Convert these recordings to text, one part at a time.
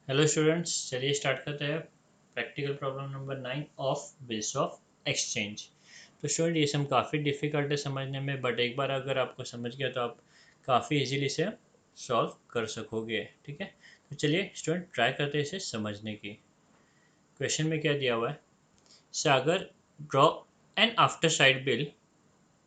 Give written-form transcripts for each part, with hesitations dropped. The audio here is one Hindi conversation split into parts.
हेलो स्टूडेंट्स, चलिए स्टार्ट करते हैं practical problem number 9 of bills of exchange. तो स्टूडेंट ये सब काफ़ी डिफ़िकल्ट है समझने में, बट एक बार अगर आपको समझ गया तो आप काफ़ी इजीली इसे सॉल्व कर सकोगे। ठीक है, तो चलिए स्टूडेंट ट्राई करते हैं इसे समझने की। क्वेश्चन में क्या दिया हुआ है? Sagar draw an after sight bill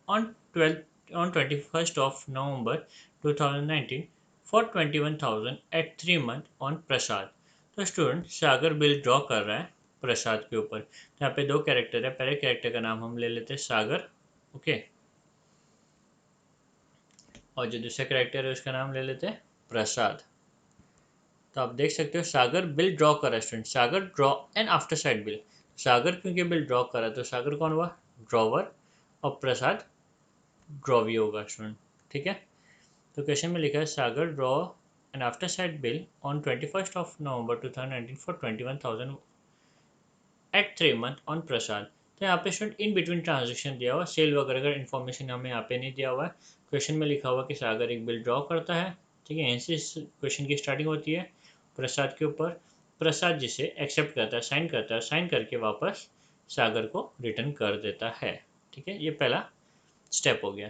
on 12 on 21st of November 2019 for 21,000 at 3 month on प्रसाद। तो स्टूडेंट सागर बिल ड्रॉ कर रहा है प्रसाद के ऊपर। तो यहाँ पे दो कैरेक्टर है, पहले कैरेक्टर का नाम हम ले लेते हैं सागर, ओके, और जो दूसरा कैरेक्टर है उसका नाम ले लेते हैं प्रसाद। तो आप देख सकते हो सागर बिल ड्रॉ कर रहा है student, Sagar draw and after sight bill. Sagar क्योंकि बिल ड्रॉ कर रहा है तो सागर कौन हुआ? ड्रॉवर, और प्रसाद ड्रॉवी होगा स्टूडेंट। ठीक है, तो क्वेश्चन में लिखा है Sagar draw an after sight bill on 21st of November 2019 for 21,000 at 3 month on Prasad. तो यहाँ पे स्टूडेंट इन बिटवीन ट्रांजेक्शन दिया हुआ, सेल वगैरह का इन्फॉर्मेशन हमें यहाँ पे नहीं दिया हुआ है। क्वेश्चन में लिखा हुआ कि सागर एक बिल ड्रॉ करता है। ठीक है, यहीं से इस क्वेश्चन की स्टार्टिंग होती है प्रसाद के ऊपर। प्रसाद जिसे एक्सेप्ट करता है, साइन करता है, साइन करके वापस सागर को रिटर्न कर देता है। ठीक है, ये पहला स्टेप हो गया।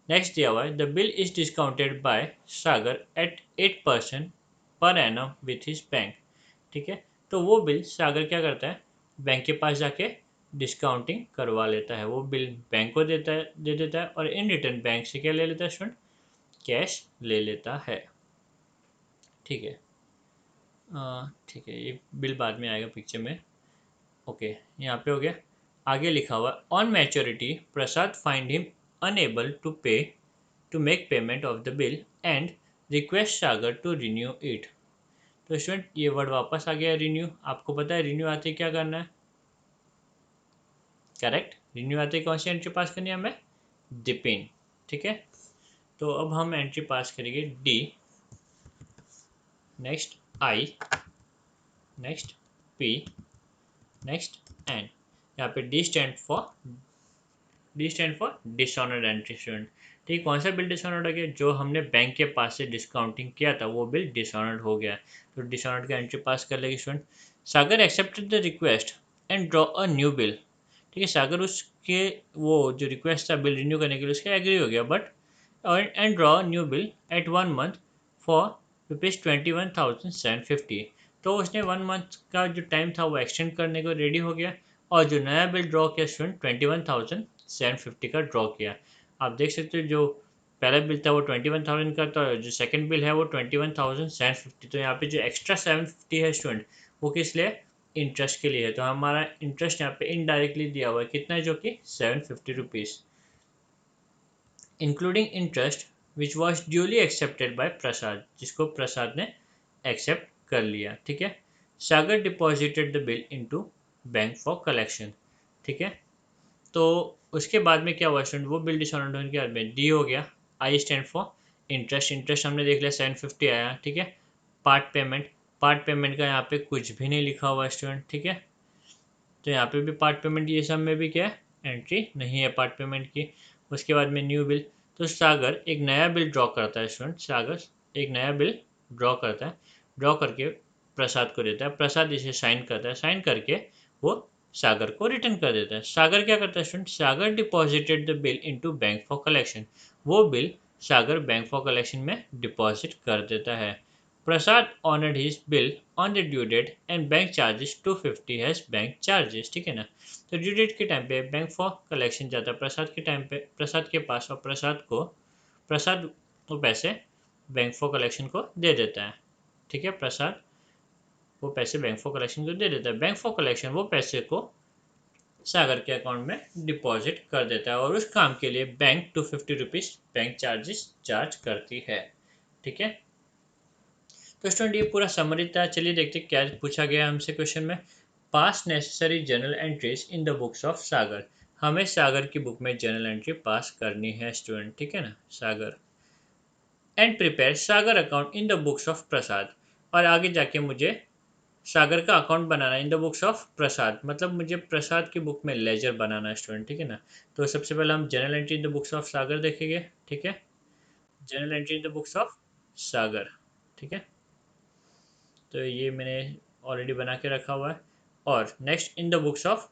नेक्स्ट दिया हुआ है the bill is discounted by Sagar at 8% per annum with his bank. ठीक है, तो वो बिल सागर क्या करता है, बैंक के पास जाके डिस्काउंटिंग करवा लेता है। वो बिल बैंक को दे देता है और इन रिटर्न बैंक से क्या ले लेता है स्टूडेंट? कैश ले लेता है। ठीक है, ठीक है, ये बिल बाद में आएगा पिक्चर में। ओके, यहाँ पे हो गया। आगे लिखा हुआ on maturity Prasad find him unable to pay to make payment of the bill and request Sagar to renew it। तो स्टूडेंट ये वर्ड वापस आ गया रिन्यू। आपको पता है रिन्यू आते ही क्या करना है? करेक्ट, रिन्यू आते ही कौन सी एंट्री पास करनी है हमें? डिपिन। ठीक है, तो अब हम एंट्री पास करेंगे D, next I, next P, next N. यहाँ पे D stand for dishonoured entry student. ठीक, कौन सा बिल डिसऑनर्ड हो गया? जो हमने बैंक के पास से डिस्काउंटिंग किया था वो बिल डिसऑनर्ड हो गया। तो डिसऑनर्ड का एंट्री पास कर लेगी student. Sagar accepted the request and draw a new bill. ठीक है, सागर उसके वो जो रिक्वेस्ट था बिल रिन्यू करने के लिए उसके एग्री हो गया, but and draw new bill eight 1 month for ₹21,750। तो उसने 1 मंथ का जो टाइम था वो एक्सटेंड करने को रेडी हो गया, और जो नया बिल ड्रॉ किया स्टूडेंट 21,750 का ड्रॉ किया। आप देख सकते हो जो पहला बिल था वो 21,000 का था, जो सेकंड बिल है वो 21,750। तो यहाँ पे जो एक्स्ट्रा 750 है स्टूडेंट वो किस लिए? इंटरेस्ट के लिए है। तो हमारा इंटरेस्ट यहाँ पे इनडायरेक्टली दिया हुआ है, कितना है? जो कि 750 rupees, including interest which was duly accepted by Prasad, जिसको प्रसाद ने एक्सेप्ट कर लिया। ठीक है, Sagar deposited the bill into bank for collection. ठीक है, तो उसके बाद में क्या हुआ स्टूडेंट? वो बिल डिसऑनर्ड होने के बाद में डी हो गया। I stand for interest, interest हमने देख लिया 750 आया। ठीक है, पार्ट पेमेंट, पार्ट पेमेंट का यहाँ पे कुछ भी नहीं लिखा हुआ स्टूडेंट। ठीक है, तो यहाँ पे भी पार्ट पेमेंट, ये सब में भी क्या है? एंट्री नहीं है पार्ट पेमेंट की। उसके बाद में न्यू बिल, तो सागर एक नया बिल ड्रॉ करता है स्टूडेंट। सागर एक नया बिल ड्रॉ करता है, ड्रॉ करके प्रसाद को देता है। प्रसाद इसे साइन करता है, साइन करके वो सागर को रिटर्न कर देता है। सागर क्या करता है student? Sagar deposited the bill into bank for collection. वो bill Sagar bank for collection में डिपॉजिट कर देता है। Prasad honoured his bill on the due date and bank charges 250 has bank charges. ठीक है ना, तो ड्यू डेट के टाइम पे बैंक फॉर कलेक्शन जाता है प्रसाद के टाइम पे, प्रसाद के पास, और प्रसाद वो पैसे बैंक फॉर कलेक्शन को दे देता है। ठीक है, प्रसाद वो पैसे बैंक फॉर कलेक्शन को दे देता है। बैंक फॉर कलेक्शन वो पैसे को सागर के अकाउंट में डिपॉजिट कर देता है, और उस काम के लिए bank 250 rupees bank charges charge करती है। ठीक है, तो स्टूडेंट ये पूरा समरी था। चलिए देखते क्या पूछा गया हमसे क्वेश्चन में। पास necessary journal entries in the books of Sagar. हमें सागर की बुक में जर्नल एंट्री पास करनी है स्टूडेंट। ठीक है ना, Sagar and prepare Sagar account in the books of Prasad. और आगे जाके मुझे सागर का अकाउंट बनाना है in the books of Prasad, मतलब मुझे प्रसाद की बुक में लेजर बनाना है स्टूडेंट। ठीक है ना, तो सबसे पहले हम journal entry in the books of Sagar देखेंगे। ठीक है, journal entry in the books of Sagar. ठीक है, तो ये मैंने ऑलरेडी बना के रखा हुआ है। और next in the books of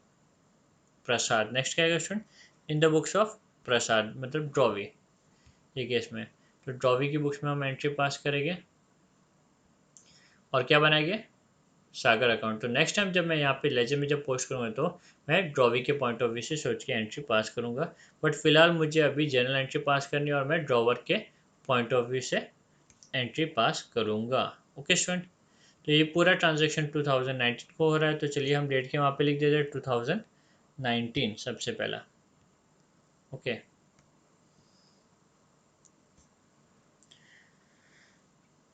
Prasad, next क्या है student, in the books of Prasad मतलब ड्रॉवी, ये केस में। तो ड्रॉवी की बुक्स में हम एंट्री पास करेंगे और क्या बनाएंगे, सागर अकाउंट। तो नेक्स्ट टाइम जब मैं यहाँ पे लेजर में जब पोस्ट करूँगा तो मैं ड्रॉवी के पॉइंट ऑफ व्यू से सोच के एंट्री पास करूँगा, बट फिलहाल मुझे अभी जनरल एंट्री पास करनी है और मैं ड्रॉवर के पॉइंट ऑफ व्यू से एंट्री पास करूँगा। ओके स्टूडेंट, तो ये पूरा ट्रांजेक्शन 2019 को हो रहा है, तो चलिए हम डेट के वहाँ पे लिख देते हैं 2019 सबसे पहला। ओके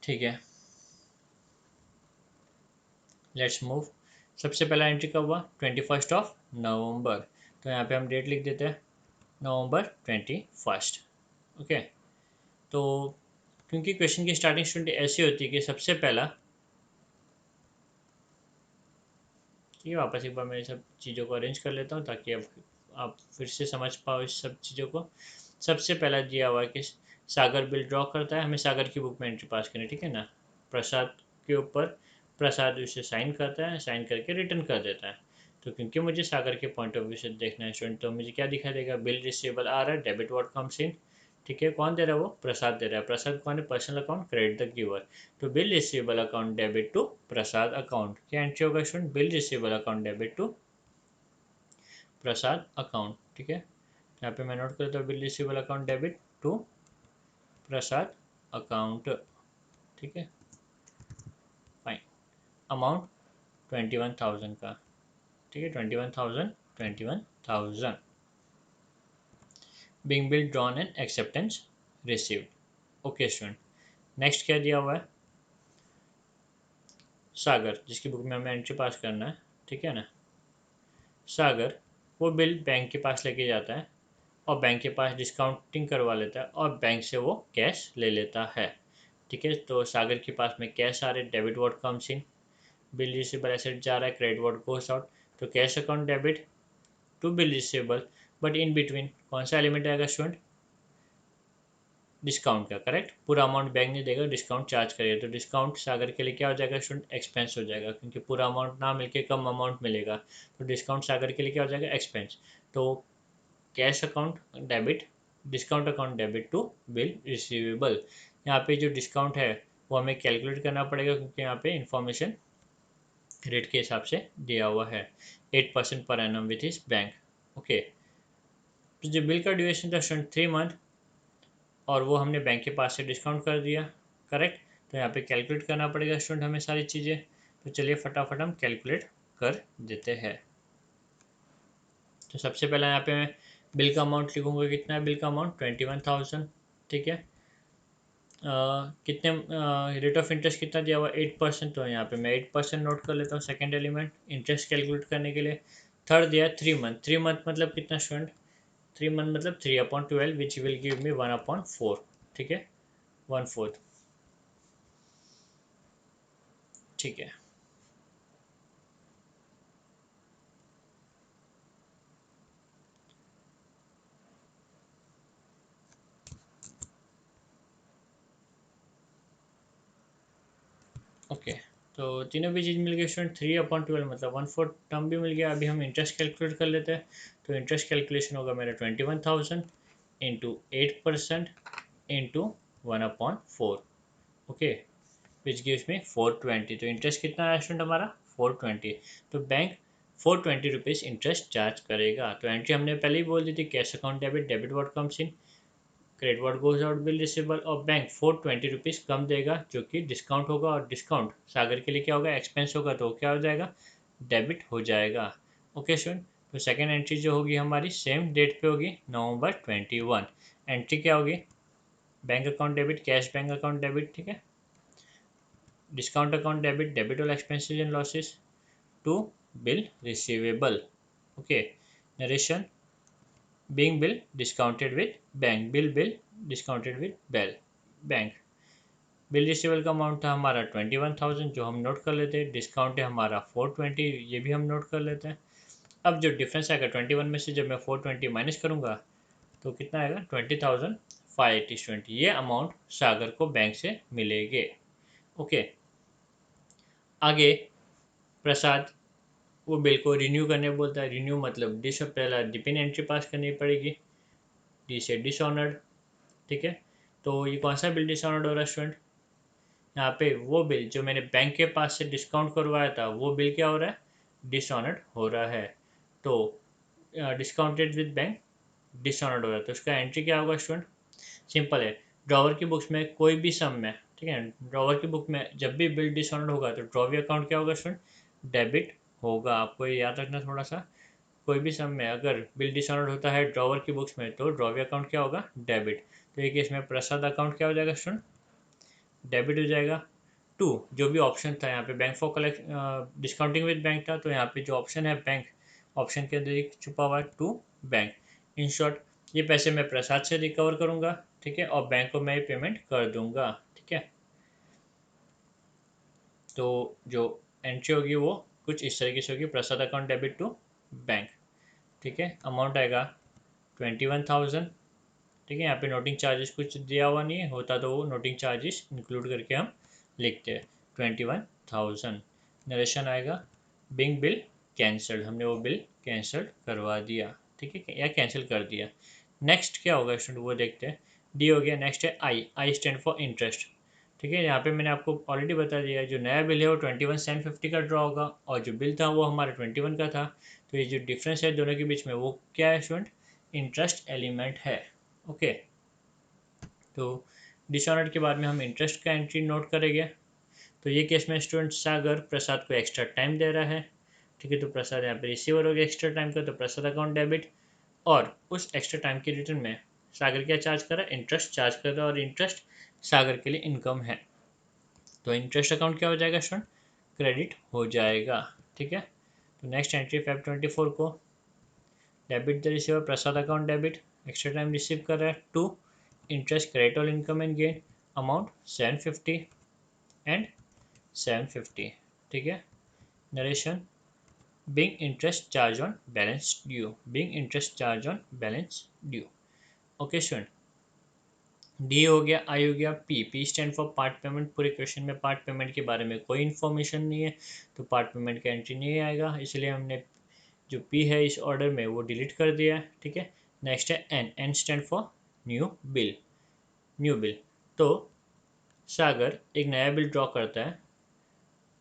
ठीक है, लेट्स मूव। सबसे पहला एंट्री कब हुआ, 21 नवंबर। तो यहाँ पे हम डेट लिख देते हैं November 21। ओके, तो क्योंकि क्वेश्चन की स्टार्टिंग स्टूडेंट ऐसी होती है कि सबसे पहला, ये वापस एक बार मैं सब चीज़ों को अरेंज कर लेता हूँ ताकि अब आप फिर से समझ पाओ इस सब चीज़ों को। सबसे पहला दिया हुआ है कि सागर बिल ड्रॉ करता है, हमें सागर की बुक में एंट्री पास करनी है, ठीक है ना। प्रसाद के ऊपर प्रसाद उसे साइन करता है, साइन करके रिटर्न कर देता है। तो क्योंकि मुझे सागर के पॉइंट ऑफ व्यू से देखना है स्टूडेंट, तो मुझे क्या दिखा देगा, बिल रिसीवेबल आ रहा है, डेबिट व्हाट कम्स इन, ठीक है। कौन दे रहा है, वो प्रसाद दे रहा है। प्रसाद कौन है, personal account, credit the giver. तो bill receivable account debit to Prasad account, क्या एंट्री होगा student, bill receivable account debit to Prasad account, ठीक है। यहाँ पे मैं नोट करता हूँ, bill receivable account debit to Prasad account, ठीक है, फाइन। अमाउंट 21,000 का, ठीक है, 21,000 being bill drawn and acceptance received। Okay student, next क्या दिया हुआ है, सागर जिसकी बुक में हमें एंट्री पास करना है, ठीक है ना। सागर वो बिल बैंक के पास लेके जाता है और बैंक के पास डिस्काउंटिंग करवा लेता है और बैंक से वो कैश ले लेता है, ठीक है। तो सागर के पास में कैश आ रहे, debit what comes in, bill receivable asset जा रहा है, क्रेडिट व्हाट गोस आउट। तो cash account debit to bill receivable, but in between कौन सा एलिमेंट आएगा स्टूडेंट, डिस्काउंट का, करेक्ट। पूरा अमाउंट बैंक नहीं देगा, डिस्काउंट चार्ज करेगा। तो डिस्काउंट सागर के लिए क्या हो जाएगा स्टूडेंट, एक्सपेंस हो जाएगा, क्योंकि पूरा अमाउंट ना मिलके कम अमाउंट मिलेगा। तो डिस्काउंट सागर के लिए क्या हो जाएगा, एक्सपेंस। तो cash account debit, discount account debit to bill receivable. यहाँ पे जो डिस्काउंट है वो हमें कैलकुलेट करना पड़ेगा, क्योंकि यहाँ पे इंफॉर्मेशन रेट के हिसाब से दिया हुआ है, 8% पर एनम विथ इस बैंक। ओके, तो जो बिल का ड्यूरेशन था स्टूडेंट 3 मंथ, और वो हमने बैंक के पास से डिस्काउंट कर दिया, करेक्ट। तो यहाँ पे कैलकुलेट करना पड़ेगा स्टूडेंट हमें सारी चीज़ें। तो चलिए फटाफट हम कैलकुलेट कर देते हैं। तो सबसे पहले यहाँ पे मैं बिल का अमाउंट लिखूंगा, कितना है बिल का अमाउंट, 21,000, ठीक है। कितने रेट ऑफ इंटरेस्ट कितना दिया हुआ, 8%। तो यहाँ पे मैं 8% नोट कर लेता हूँ, सेकेंड एलिमेंट इंटरेस्ट कैलकुलेट करने के लिए। थर्ड दिया 3 मंथ, 3 मंथ मतलब कितना स्टूडेंट, 3 मंथ मतलब 3/12 विच विल गिव मी 1/4, ठीक है, 1/4, ठीक है। ओके, तो तीनों भी चीज़ मिल गई स्टूडेंट, 3/12 मतलब 1/4 टर्म भी मिल गया। अभी हम इंटरेस्ट कैलकुलेट कर लेते हैं। तो इंटरेस्ट कैलकुलेशन होगा मेरा 21,000 into 8% into 1/4, okay, which gives me 420। तो इंटरेस्ट कितना आया स्टूडेंट हमारा, 420। तो बैंक 420 रुपीज़ इंटरेस्ट चार्ज करेगा। तो एंट्री हमने पहले ही बोल दी थी, cash account debit, debit what comes in, credit what goes out, bill receivable, और बैंक 420 रुपीज़ कम देगा जो कि डिस्काउंट होगा, और डिस्काउंट सागर के लिए क्या होगा, एक्सपेंस होगा, तो क्या हो जाएगा, डेबिट हो जाएगा। ओके स्टूडेंट, तो सेकेंड एंट्री जो होगी हमारी सेम डेट पे होगी, November 21। एंट्री क्या होगी, bank account debit, cash bank account debit, ठीक है, discount account debit, debit all expenses and losses to bill receivable. Okay, narration, being bill discounted with bank, bill discounted with bank. Bill receivable का अमाउंट था हमारा 21,000, जो हम नोट कर लेते हैं। डिस्काउंट है हमारा 420, ये भी हम नोट कर लेते हैं। अब जो डिफरेंस आएगा 21 में से जब मैं 420 माइनस करूँगा तो कितना आएगा, 20,580 स्टूडेंट, ये अमाउंट सागर को बैंक से मिलेंगे। ओके, आगे प्रसाद वो बिल को रिन्यू करने बोलता है। रिन्यू मतलब डी से पहला डिपिन एंट्री पास करनी पड़ेगी, डी से डिसऑनर्ड। ठीक है, तो ये कौन सा बिल डिसऑनर्ड हो रहा है स्टूडेंट? यहाँ पे वो बिल जो मैंने बैंक के पास से डिस्काउंट करवाया था वो बिल क्या हो रहा है? डिसऑनर्ड हो रहा है। तो डिस्काउंटेड विद बैंक डिसऑनर्ड हो रहा है, तो उसका एंट्री क्या होगा स्टूडेंट? सिंपल है, ड्रॉवर की बुक्स में कोई भी सम में, ठीक है, ड्रॉवर की बुक में जब भी बिल डिसऑनर्ड होगा तो ड्रॉवी अकाउंट क्या होगा स्टूडेंट? डेबिट होगा। आपको ये याद रखना थोड़ा सा। कोई भी सम में अगर बिल डिसऑनर्ड होता है ड्रॉवर की बुक्स में तो ड्रॉवी अकाउंट क्या होगा? डेबिट। तो ये केस में प्रसाद अकाउंट क्या हो जाएगा स्टूडेंट? डेबिट हो जाएगा। टू, जो भी ऑप्शन था यहाँ पे bank for collect discounting with bank था, तो यहाँ पे जो ऑप्शन है बैंक, ऑप्शन के अंदर एक छुपा हुआ है टू बैंक। इन शॉर्ट ये पैसे मैं प्रसाद से रिकवर करूँगा, ठीक है, और बैंक को मैं ये पेमेंट कर दूंगा। ठीक है, तो जो एंट्री होगी वो कुछ इस तरीके से होगी, प्रसाद अकाउंट डेबिट टू बैंक। ठीक है, अमाउंट आएगा 21,000। ठीक है, यहाँ पे नोटिंग चार्जेस कुछ दिया हुआ नहीं है, होता तो वो नोटिंग चार्जेस इंक्लूड करके हम लिखते हैं 21,000। नरेशन आएगा बिंग बिल कैंसल्ड, हमने वो बिल कैंसिल करवा दिया। ठीक है, या कैंसिल कर दिया। नेक्स्ट क्या होगा स्टूडेंट वो देखते हैं। डी हो गया। नेक्स्ट है आई, आई स्टैंड फॉर इंटरेस्ट। ठीक है, यहाँ पे मैंने आपको ऑलरेडी बता दिया, जो नया बिल है वो 21,750 का ड्रॉ होगा और जो बिल था वो हमारा 21 का था। तो ये जो डिफरेंस है दोनों के बीच में वो क्या है स्टूडेंट? इंटरेस्ट एलिमेंट है। ओके, तो डिसऑनर्ड के बाद में हम इंटरेस्ट का एंट्री नोट करेंगे। तो ये केस में स्टूडेंट सागर प्रसाद को एक्स्ट्रा टाइम दे रहा है। ठीक है, तो प्रसाद यहाँ पे रिसीवर हो गया एक्स्ट्रा टाइम का, तो प्रसाद अकाउंट डेबिट। और उस एक्स्ट्रा टाइम के रिटर्न में सागर क्या चार्ज कर रहा है? इंटरेस्ट चार्ज कर रहा है, और इंटरेस्ट सागर के लिए इनकम है। तो इंटरेस्ट अकाउंट क्या हो जाएगा स्टूडेंट? क्रेडिट हो जाएगा। ठीक है, तो नेक्स्ट एंट्री Feb 24 को debit the receiver, Prasad account debit, extra time receive कर रहा है to interest credit all income and gain, amount 750 and 750। ठीक है, narration being interest charge on balance due, being interest charge on balance due। Okay student, D हो गया, आई हो गया, P, P stand for part payment. पूरे क्वेश्चन में पार्ट पेमेंट के बारे में कोई इन्फॉर्मेशन नहीं है, तो पार्ट पेमेंट का एंट्री नहीं आएगा, इसलिए हमने जो पी है इस ऑर्डर में वो डिलीट कर दिया है। ठीक है, नेक्स्ट है N, N stand for new bill, new bill. तो सागर एक नया बिल ड्रॉ करता है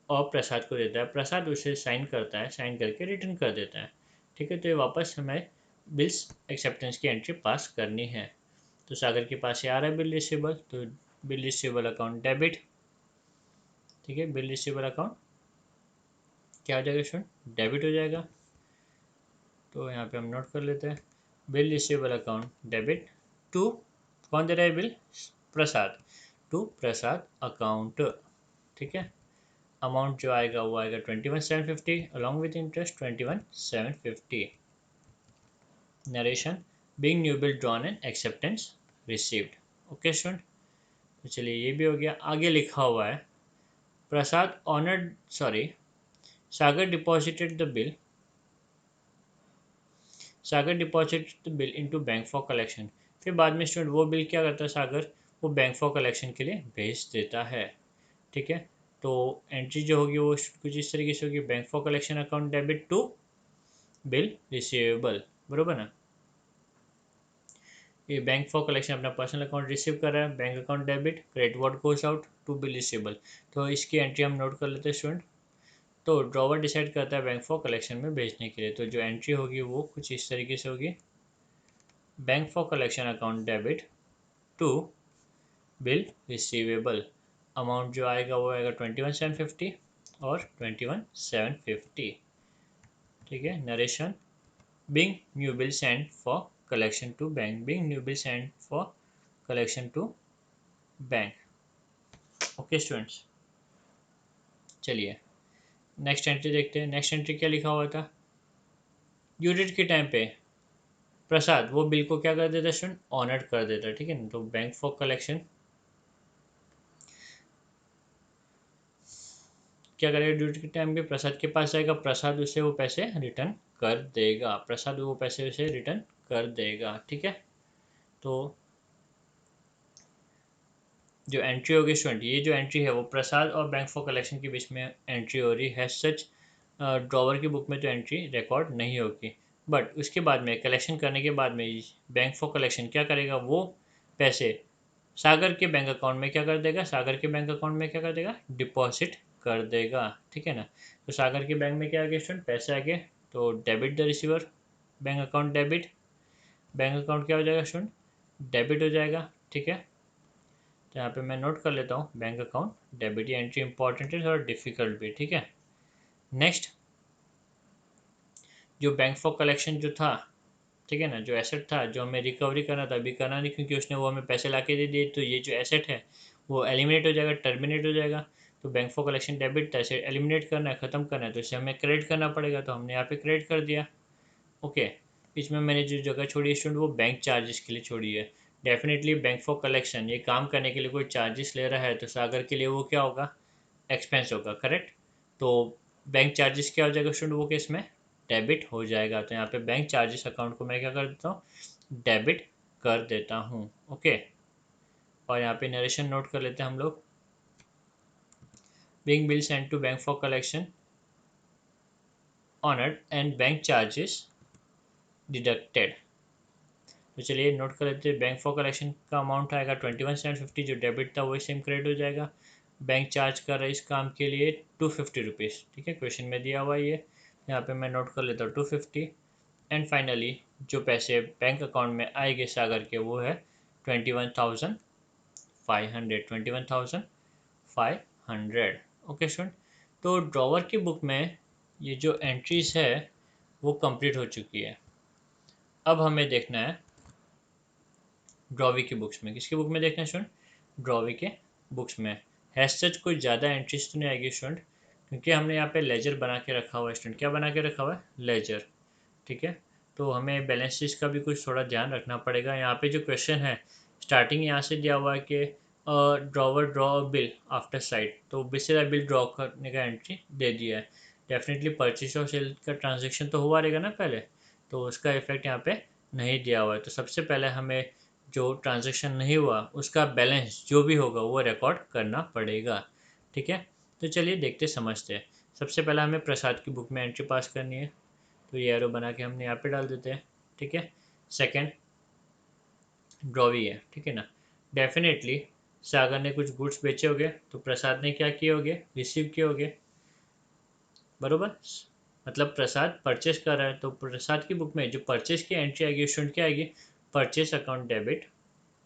और प्रसाद को देता है, प्रसाद उसे साइन करता है, साइन करके रिटर्न कर देता है। ठीक है, तो ये वापस हमें बिल्स एक्सेप्टेंस की एंट्री पास करनी है। तो सागर के पास ये आ रहा है बिल रिसीवेबल, तो बिल रिसीवेबल अकाउंट डेबिट। ठीक है, बिल रिसीवेबल अकाउंट क्या हो जाएगा स्टूडेंट? डेबिट हो जाएगा। तो यहाँ पे हम नोट कर लेते हैं, bill receivable account debit to, कौन दे रहा है bill? Prasad, to Prasad account. ठीक है, अमाउंट जो आएगा वो आएगा 21,750 along with interest 21,750। Narration being new bill drawn and acceptance received. Okay student, तो चलिए ये भी हो गया। आगे लिखा हुआ है Prasad honoured, sorry, Sagar deposited the bill, Sagar deposited the bill into bank for collection. फिर बाद में स्टूडेंट वो बिल क्या करता है सागर? वो बैंक फॉर कलेक्शन के लिए भेज देता है। ठीक है, तो एंट्री जो होगी वो कुछ इस तरीके से होगी, bank for collection account debit to bill receivable, बरोबर ना? ये बैंक फॉर कलेक्शन अपना पर्सनल अकाउंट रिसीव कर रहा है, bank account debit, credit what goes out to bill receivable. तो इसकी एंट्री हम नोट कर लेते हैं स्टूडेंट। तो ड्रॉवर डिसाइड करता है बैंक फॉर कलेक्शन में भेजने के लिए, तो जो एंट्री होगी वो कुछ इस तरीके से होगी, bank for collection account debit to bill receivable. Amount जो आएगा वो आएगा 21,750 और 21,750। ठीक है, narration being new bill sent for collection to bank, being new bill sent for collection to bank। Okay students, चलिए नेक्स्ट एंट्री देखते हैं। नेक्स्ट एंट्री क्या लिखा हुआ था? ड्यू डेट के टाइम पे प्रसाद वो बिल को क्या कर देता स्टूडेंट? ऑनर्ड कर देता। ठीक है ना, तो बैंक फॉर कलेक्शन क्या करेगा? ड्यू डेट के टाइम पे प्रसाद के पास जाएगा, प्रसाद उसे वो पैसे रिटर्न कर देगा, प्रसाद वो पैसे उसे रिटर्न कर देगा। ठीक है, तो जो एंट्री होगी स्टूडेंट, ये जो एंट्री है वो प्रसाद और बैंक फॉर कलेक्शन के बीच में एंट्री हो रही है। सच ड्रॉवर की बुक में तो एंट्री रिकॉर्ड नहीं होगी, बट उसके बाद में कलेक्शन करने के बाद में बैंक फॉर कलेक्शन क्या करेगा, वो पैसे सागर के बैंक अकाउंट में क्या कर देगा, सागर के बैंक अकाउंट में क्या कर देगा, डिपॉजिट कर देगा। ठीक है ना। तो सागर के बैंक में क्या आ गया स्टूडेंट, पैसे आ गए, तो debit the receiver, bank account debit, bank account क्या हो जाएगा स्टूडेंट, डेबिट हो जाएगा। ठीक है। तो यहाँ पे मैं नोट कर लेता हूँ बैंक अकाउंट डेबिट, ये एंट्री इंपॉर्टेंट है और डिफिकल्ट भी। ठीक है। नेक्स्ट, जो बैंक फॉर कलेक्शन जो था, ठीक है ना, जो एसेट था जो हमें रिकवरी करना था, अभी करना नहीं क्योंकि उसने वो हमें पैसे ला के दे दिए, तो ये जो एसेट है वो एलिमिनेट हो जाएगा, टर्मिनेट हो जाएगा। तो बैंक फॉर कलेक्शन डेबिट था, इसे एलिमिनेट करना है, ख़त्म करना है, तो इसे हमें क्रेडिट करना पड़ेगा, तो हमने यहाँ पे क्रेडिट कर दिया। ओके। इसमें मैंने जो जगह छोड़ी है स्टूडेंट, वो बैंक चार्जेस के लिए छोड़ी है। डेफिनेटली बैंक फॉर कलेक्शन ये काम करने के लिए कोई चार्जेस ले रहा है, तो सागर के लिए वो क्या होगा, एक्सपेंस होगा, करेक्ट। तो बैंक चार्जेस क्या हो जाएगा स्टूडेंट, वो केस में डेबिट हो जाएगा। तो यहाँ पे बैंक चार्जेस अकाउंट को मैं क्या कर देता हूँ, डेबिट कर देता हूँ। ओके। और यहाँ पे नरेशन नोट कर लेते हैं हम लोग, being bill sent to bank for collection honored and bank charges deducted. तो चलिए नोट कर लेते हैं, बैंक फॉर कलेक्शन का अमाउंट आएगा 21,750, जो डेबिट था वही सेम क्रेडिट हो जाएगा। बैंक चार्ज कर रहा है इस काम के लिए 250 रुपीज़। ठीक है, क्वेश्चन में दिया हुआ ये, यहाँ पे मैं नोट कर लेता हूँ 250। एंड फाइनली जो पैसे बैंक अकाउंट में आएंगे सागर के, वो है 21,500, 21,500। Okay student. तो ड्रॉवर की बुक में ये जो एंट्रीज है वो कंप्लीट हो चुकी है। अब हमें देखना है ड्रॉवी की बुक्स में, किसकी बुक में देखना है स्टूडेंट, ड्रॉवी के बुक्स में। हैज सच कोई ज़्यादा एंट्रीज तो नहीं आएगी स्टूडेंट, क्योंकि हमने यहाँ पे लेजर बना के रखा हुआ है स्टूडेंट। क्या बना के रखा हुआ है, लेजर। ठीक है। तो हमें बैलेंस शीट का भी कुछ थोड़ा ध्यान रखना पड़ेगा। यहाँ पे जो क्वेश्चन है, स्टार्टिंग यहाँ से दिया हुआ है कि drawer draw bill after side, तो बेसिस बिल ड्रॉ करने का एंट्री दे दिया है। डेफिनेटली परचेज और सेल का ट्रांजेक्शन तो हुआ रहेगा ना पहले, तो उसका इफेक्ट यहाँ पे नहीं दिया हुआ है। तो सबसे पहले हमें जो ट्रांजेक्शन नहीं हुआ उसका बैलेंस जो भी होगा वो रिकॉर्ड करना पड़ेगा। ठीक है। तो चलिए देखते समझते हैं। सबसे पहले हमें प्रसाद की बुक में एंट्री पास करनी है, तो ये एरो बना के हमने यहाँ पे डाल देते हैं। ठीक है। सेकंड, ड्रॉवी है, ठीक है ना। डेफिनेटली सागर ने कुछ गुड्स बेचे होंगे, तो प्रसाद ने क्या किए होंगे, रिसीव किए होंगे, बरोबर। मतलब प्रसाद परचेस कर रहा है, तो प्रसाद की बुक में जो परचेस की एंट्री आएगी स्टूडेंट क्या आएगी, परचेस अकाउंट डेबिट,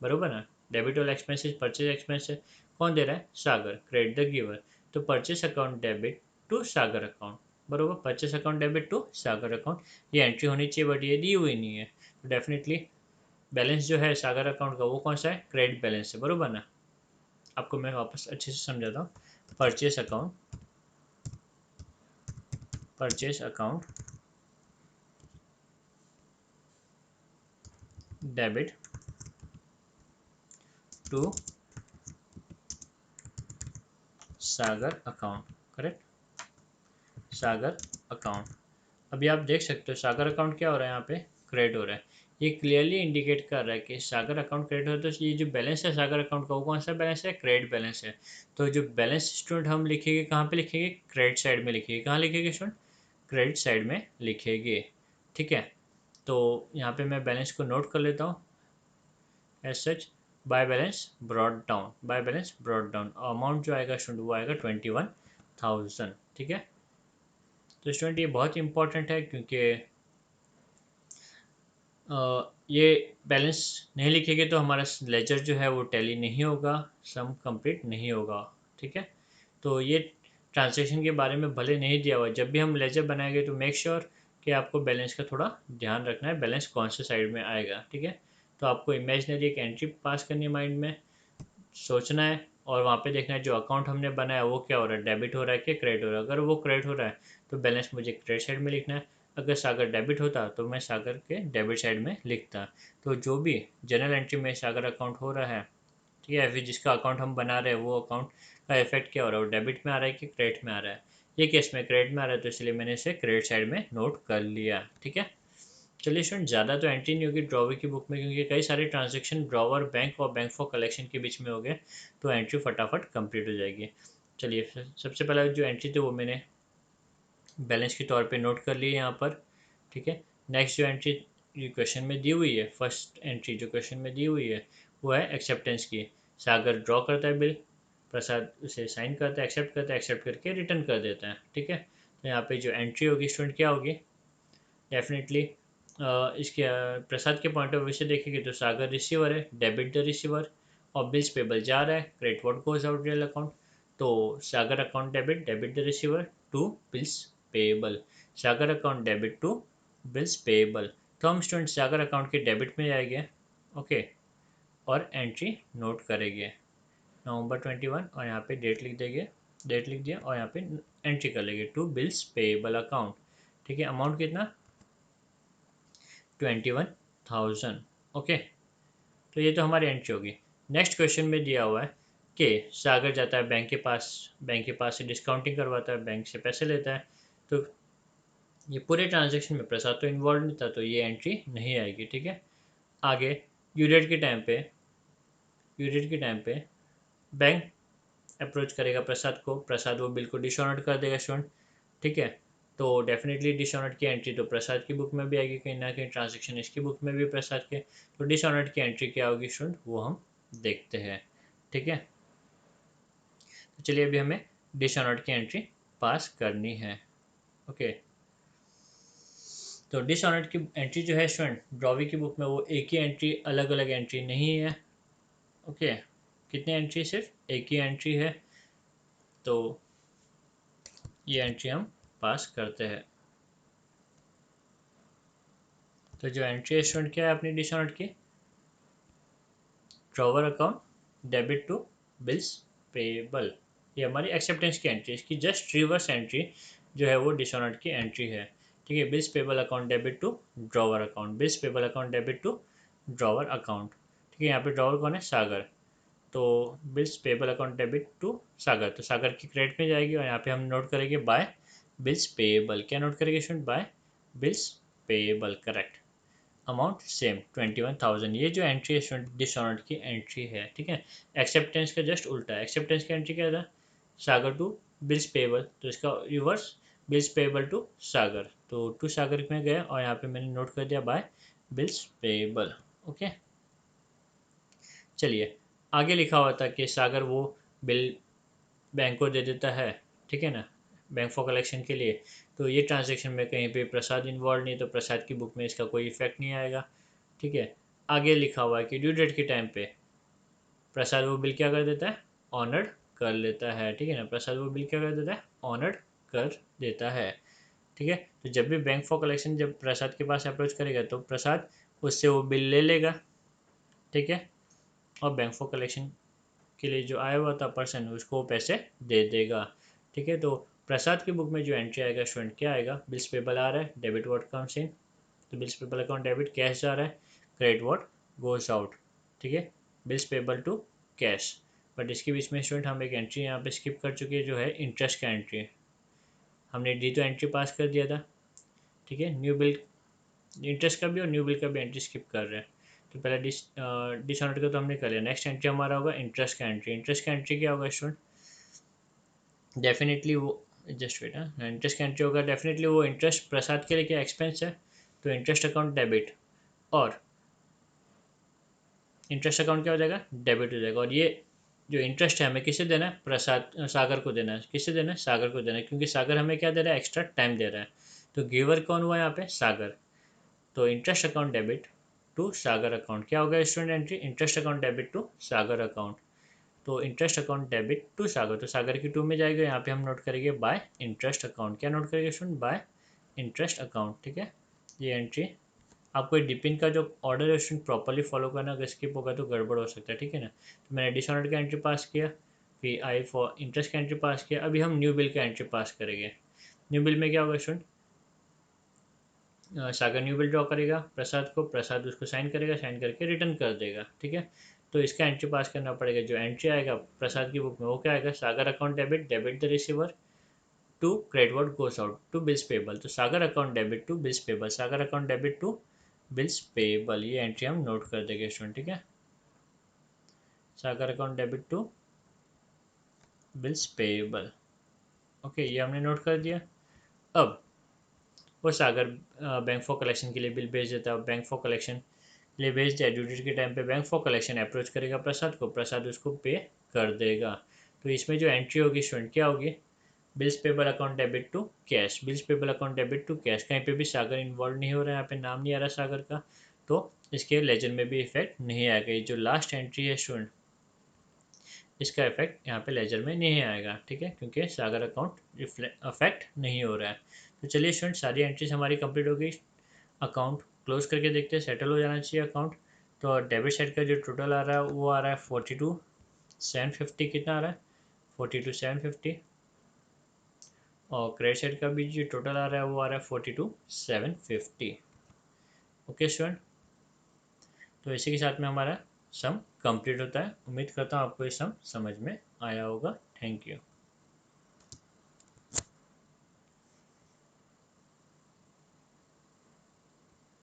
बरोबर ना। डेबिट वाला एक्सपेंसेस परचेज एक्सपेंस है, कौन दे रहा है, सागर, क्रेडिट द गिवर। तो purchase account debit to Sagar account, बरोबर। Purchase account debit to Sagar account, ये एंट्री होनी चाहिए, बट ये दी हुई नहीं है। तो डेफिनेटली बैलेंस जो है सागर अकाउंट का वो कौन सा है, क्रेडिट बैलेंस है, बरोबर ना। आपको मैं वापस अच्छे से समझाता हूँ। Purchase account, purchase account debit to Sagar account, correct, Sagar account. अभी आप देख सकते हो सागर अकाउंट क्या हो रहा है, यहाँ पे क्रेडिट हो रहा है। ये क्लियरली इंडिकेट कर रहा है कि सागर अकाउंट क्रेडिट हो, तो ये जो बैलेंस है सागर अकाउंट का वो कौन सा बैलेंस है, क्रेडिट बैलेंस है। तो जो बैलेंस स्टूडेंट हम लिखेंगे कहाँ पे लिखेंगे, क्रेडिट साइड में लिखेंगे। कहाँ लिखेंगे स्टूडेंट, क्रेडिट साइड में लिखेंगे। ठीक है। तो यहाँ पे मैं बैलेंस को नोट कर लेता हूँ, as such by balance brought down, by balance brought down. Amount जो आएगा स्टूडेंट वो आएगा 21,000। ठीक है। तो स्टूडेंट ये बहुत इंपॉर्टेंट है, क्योंकि ये बैलेंस नहीं लिखेंगे तो हमारा लेजर जो है वो टैली नहीं होगा, सम कंप्लीट नहीं होगा। ठीक है। तो ये ट्रांसलेशन के बारे में भले नहीं दिया हुआ, जब भी हम लेजर बनाएंगे तो मेक श्योर कि आपको बैलेंस का थोड़ा ध्यान रखना है, बैलेंस कौन से साइड में आएगा। ठीक है। तो आपको इमेजनरी एक एंट्री पास करनी है, माइंड में सोचना है, और वहाँ पे देखना है जो अकाउंट हमने बनाया वो क्या हो रहा है, डेबिट हो रहा है कि क्रेडिट हो रहा है। अगर वो क्रेडिट हो रहा है तो बैलेंस मुझे क्रेडिट साइड में लिखना है, अगर सागर डेबिट होता तो मैं सागर के डेबिट साइड में लिखता। तो जो भी जनरल एंट्री में सागर अकाउंट हो रहा है, ठीक है, फिर जिसका अकाउंट हम बना रहे हैं वो अकाउंट का इफेक्ट क्या हो रहा है, वो डेबिट में आ रहा है कि क्रेडिट में आ रहा है। ये केस में क्रेडिट में आ रहा है, तो इसलिए मैंने इसे क्रेडिट साइड में नोट कर लिया। ठीक है। चलिए स्टूडेंट, ज़्यादा तो एंट्री नहीं होगी ड्रॉवर की बुक में, क्योंकि कई सारे ट्रांजेक्शन ड्रॉवर बैंक और बैंक फॉर कलेक्शन के बीच में हो गए, तो एंट्री फटाफट कंप्लीट हो जाएगी। चलिए सबसे पहला जो एंट्री थी वो मैंने बैलेंस के तौर पे नोट कर ली यहाँ पर, ठीक है। नेक्स्ट जो एंट्री जो क्वेश्चन में दी हुई है, फर्स्ट एंट्री जो क्वेश्चन में दी हुई है वो है एक्सेप्टेंस की। सागर ड्रॉ करता है बिल, प्रसाद उसे साइन करता है, एक्सेप्ट करके रिटर्न कर देता है, ठीक है। तो यहाँ पे जो एंट्री होगी स्टूडेंट क्या होगी, डेफिनेटली इसके प्रसाद के पॉइंट ऑफ व्यू से देखेंगे तो सागर रिसीवर है, डेबिट द रिसीवर, और बिल्स पेबल जा रहा है, credit what goes out real account. तो Sagar account debit the receiver to bills payable, Sagar account debit to bills payable. तो हम स्टूडेंट सागर अकाउंट के डेबिट में जाएंगे, ओके, और एंट्री नोट करेंगे नवंबर 21, और यहाँ पे डेट लिख देंगे, डेट लिख दिया, और यहाँ पे एंट्री कर लेंगे टू बिल्स पेबल अकाउंट, ठीक है। अमाउंट कितना, 21,000, ओके। तो ये तो हमारी एंट्री होगी। नेक्स्ट क्वेश्चन में दिया हुआ है कि सागर जाता है बैंक के पास से डिस्काउंटिंग करवाता है, बैंक से पैसे लेता है। तो ये पूरे ट्रांजेक्शन में प्रसाद तो इन्वॉल्व नहीं था, तो ये एंट्री नहीं आएगी, ठीक है। आगे ड्यू डेट के टाइम पे बैंक अप्रोच करेगा प्रसाद को, प्रसाद वो बिल को डिसऑनर्ड कर देगा स्टूडेंट, ठीक है। तो डेफिनेटली डिसऑनर्ड की एंट्री तो प्रसाद की बुक में भी आएगी, कहीं ना कहीं ट्रांजेक्शन इसकी बुक में भी प्रसाद के। तो डिसऑनर्ड की एंट्री क्या होगी स्टूडेंट, वो हम देखते हैं, ठीक है। तो चलिए अभी हमें डिसऑनर्ड की एंट्री पास करनी है, ओके। तो डिसऑनर्ड की एंट्री जो है स्टूडेंट ड्रॉवी की बुक में, वो एक ही एंट्री, अलग अलग एंट्री नहीं है, ओके। कितनी एंट्री, सिर्फ एक ही एंट्री है, तो ये एंट्री हम पास करते हैं। तो जो एंट्री है स्टूडेंट क्या है अपनी डिसऑनर्ड की, drawer account debit to bills payable, ये हमारी एक्सेप्टेंस की एंट्री, इसकी जस्ट रिवर्स एंट्री जो है वो डिसऑनर्ड की एंट्री है, ठीक है। Bills payable account debit to drawer account, bills payable account debit to drawer account, ठीक है। यहाँ पे ड्रॉवर कौन है, सागर। तो bills payable account debit to Sagar, तो सागर की क्रेडिट में जाएगी, और यहाँ पे हम नोट करेंगे बाय बिल्स पेबल। क्या नोट करेंगे student, by bills payable, correct. Amount same 21,000। ये जो एंट्री है डिसऑनर्ड की एंट्री है, ठीक है। एक्सेप्टेंस का जस्ट उल्टा है, एक्सेप्टेंस की एंट्री क्या था, सागर टू बिल्स पेबल, तो इसका reverse bills payable to Sagar, तो टू सागर में गए, और यहाँ पे मैंने नोट कर दिया बाय बिल्स पेबल, ओके। चलिए आगे लिखा हुआ था कि सागर वो बिल बैंक को दे देता है, ठीक है ना, बैंक फॉर कलेक्शन के लिए। तो ये ट्रांजेक्शन में कहीं पे प्रसाद इन्वॉल्व नहीं, तो प्रसाद की बुक में इसका कोई इफेक्ट नहीं आएगा, ठीक है। आगे लिखा हुआ है कि ड्यू डेट के टाइम पे प्रसाद वो बिल क्या कर देता है, ऑनर्ड कर लेता है, ठीक है ना। प्रसाद वो बिल क्या कर देता है, ऑनर्ड कर देता है, ठीक है। तो जब भी बैंक फॉर कलेक्शन जब प्रसाद के पास अप्रोच करेगा तो प्रसाद उससे वो बिल ले लेगा, ठीक है, और बैंक फॉर कलेक्शन के लिए जो आया हुआ था पर्सन उसको पैसे दे देगा, ठीक है। तो प्रसाद की बुक में जो एंट्री आएगा स्टूडेंट क्या आएगा, बिल्स पेबल आ रहा है, डेबिट व्हाट कम्स इन, तो bills payable account debit, cash जा रहा है, क्रेडिट व्हाट गोज आउट, ठीक है, bills payable to cash. But इसके बीच में स्टूडेंट हम एक एंट्री यहाँ पे स्किप कर चुके हैं, जो है इंटरेस्ट का एंट्री। हमने डी तो एंट्री पास कर दिया था, ठीक है। न्यू बिल, इंटरेस्ट का भी और न्यू बिल का भी एंट्री स्किप कर रहे हैं। तो पहले डिसऑनर्ड का तो हमने कर लिया। नेक्स्ट एंट्री हमारा होगा इंटरेस्ट का एंट्री। इंटरेस्ट का एंट्री क्या होगा स्टूडेंट, डेफिनेटली वो, जस्ट वेट, हाँ, इंटरेस्ट का एंट्री होगा डेफिनेटली वो इंटरेस्ट प्रसाद के लिए क्या एक्सपेंस है, तो इंटरेस्ट अकाउंट डेबिट, और इंटरेस्ट अकाउंट क्या हो जाएगा, डेबिट हो जाएगा। और ये जो इंटरेस्ट है हमें किसे देना है, प्रसाद सागर को देना है। किसे देना है, सागर को देना है, क्योंकि सागर हमें क्या दे रहा है, एक्स्ट्रा टाइम दे रहा है। तो गिवर कौन हुआ यहाँ पे, सागर। तो interest account debit to Sagar account, क्या होगा student entry, interest account debit to Sagar account. तो interest account debit to Sagar, तो सागर की टू में जाएगा, यहाँ पे हम नोट करेंगे बाय इंटरेस्ट अकाउंट। क्या नोट करेंगे स्टूडेंट, बाय इंटरेस्ट अकाउंट, ठीक है। ये एंट्री आपको डिपिन का जो ऑर्डर है स्टूडेंट प्रॉपरली फॉलो करना, अगर स्किप होगा तो गड़बड़ हो सकता है, ठीक है ना। तो मैंने डिसऑनर्ड का एंट्री पास किया, फिर आई फॉर इंटरेस्ट का एंट्री पास किया, अभी हम न्यू बिल का एंट्री पास करेंगे। न्यू बिल में क्या होगा स्टूडेंट, सागर न्यू बिल ड्रॉ करेगा प्रसाद को, प्रसाद उसको साइन करेगा, साइन करके रिटर्न कर देगा, ठीक है। तो इसका एंट्री पास करना पड़ेगा। जो एंट्री आएगा प्रसाद की बुक में वो क्या आएगा, Sagar account debit, debit the receiver to credit what goes out to bills payable. तो Sagar account debit to bills payable, Sagar account debit to bills payable, ये एंट्री हम नोट कर देंगे स्टूडेंट, ठीक है। Sagar account debit to bills payable, okay, ये हमने नोट कर दिया। अब वो सागर बैंक फॉर कलेक्शन के लिए बिल भेज देता है। बैंक फॉर कलेक्शन के लिए भेज दिया, ड्यू डेट के टाइम पे बैंक फॉर कलेक्शन अप्रोच करेगा प्रसाद को, प्रसाद उसको पे कर देगा। तो इसमें जो एंट्री होगी स्टूडेंट क्या होगी, bills payable account debit to cash, bills payable account debit to cash, कहीं पे भी सागर इन्वॉल्व नहीं हो रहा है, यहाँ पे नाम नहीं आ रहा सागर का, तो इसके लेजर में भी इफेक्ट नहीं आएगा। ये जो लास्ट एंट्री है स्टूडेंट, इसका इफेक्ट यहाँ पे लेजर में नहीं आएगा, ठीक है, क्योंकि सागर अकाउंट अफेक्ट नहीं हो रहा है। तो चलिए स्टूडेंट, सारी एंट्रीज हमारी कंप्लीट हो गई। अकाउंट क्लोज करके देखते हैं, सेटल हो जाना चाहिए अकाउंट। तो डेबिट साइड का जो टोटल आ रहा है वो आ रहा है 42,750, कितना आ रहा है 42,750, और क्रेडिट साइड का भी जो टोटल आ रहा है वो आ रहा है 42,750। ओके स्टूडेंट, तो इसी के साथ में हमारा सम कंप्लीट होता है। उम्मीद करता हूँ आपको ये सम समझ में आया होगा। Thank you.